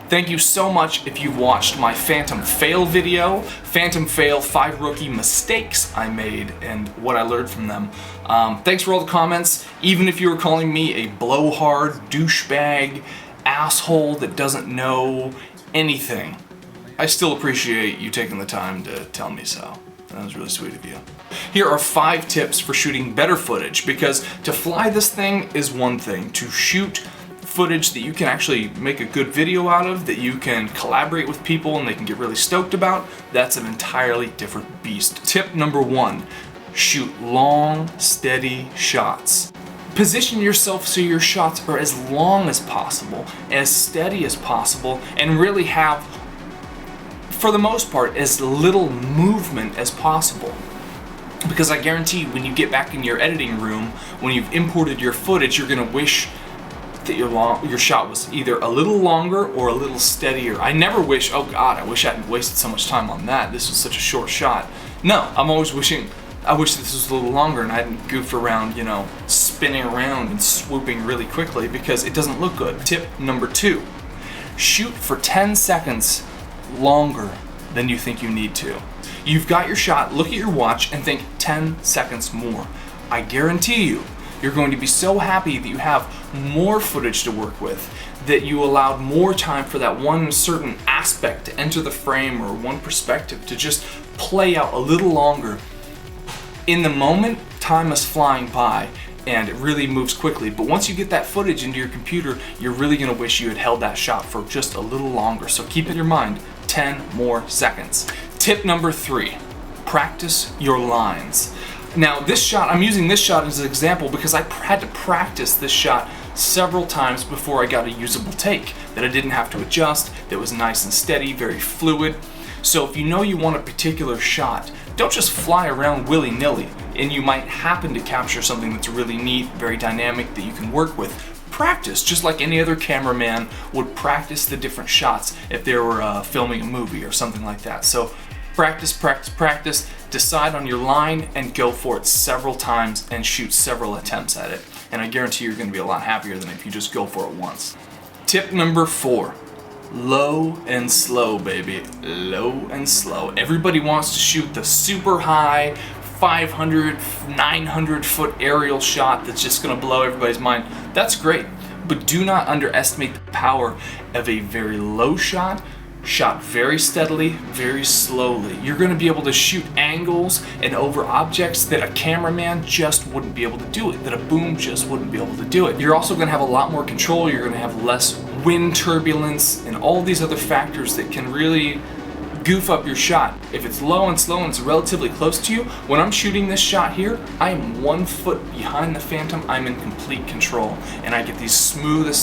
Thank you so much if you've watched my Phantom Fail video. Phantom Fail, 5 rookie mistakes I made and what I learned from them. Thanks for all the comments. Even if you were calling me a blowhard, douchebag, asshole that doesn't know anything, I still appreciate you taking the time to tell me so. That was really sweet of you. Here are 5 tips for shooting better footage, because to fly this thing is one thing. To shoot footage that you can actually make a good video out of, that you can collaborate with people and they can get really stoked about, that's an entirely different beast. Tip number 1, shoot long, steady shots. Position yourself so your shots are as long as possible, as steady as possible, and really have, for the most part, as little movement as possible. Because I guarantee when you get back in your editing room, when you've imported your footage, you're gonna wish that your shot was either a little longer or a little steadier. I never wish, oh God, I wish I hadn't wasted so much time on that. This was such a short shot. No, I'm always wishing, I wish this was a little longer and I hadn't goofed around, you know, spinning around and swooping really quickly, because it doesn't look good. Tip number 2, shoot for 10 seconds longer than you think you need to. You've got your shot, look at your watch and think 10 seconds more. I guarantee you're going to be so happy that you have more footage to work with, that you allowed more time for that one certain aspect to enter the frame, or one perspective to just play out a little longer. In the moment, time is flying by and it really moves quickly, but once you get that footage into your computer, you're really gonna wish you had held that shot for just a little longer. So keep in your mind, 10 more seconds. Tip number 3, practice your lines. Now this shot, I'm using this shot as an example because I had to practice this shot several times before I got a usable take, that I didn't have to adjust, that was nice and steady, very fluid. So if you know you want a particular shot, don't just fly around willy-nilly, and you might happen to capture something that's really neat, very dynamic, that you can work with. Practice, just like any other cameraman would practice the different shots if they were filming a movie or something like that. So practice, practice, practice, decide on your line and go for it several times and shoot several attempts at it. And I guarantee you're gonna be a lot happier than if you just go for it once. Tip number 4, low and slow, baby. Low and slow. Everybody wants to shoot the super high 500, 900 foot aerial shot that's just gonna blow everybody's mind. That's great, but do not underestimate the power of a very low shot, shot very steadily, very slowly. You're gonna be able to shoot angles and over objects that a cameraman just wouldn't be able to do it, that a boom just wouldn't be able to do it. You're also gonna have a lot more control, you're gonna have less wind turbulence and all these other factors that can really goof up your shot. If it's low and slow and it's relatively close to you, when I'm shooting this shot here, I am 1 foot behind the Phantom, I'm in complete control, and I get these smoothest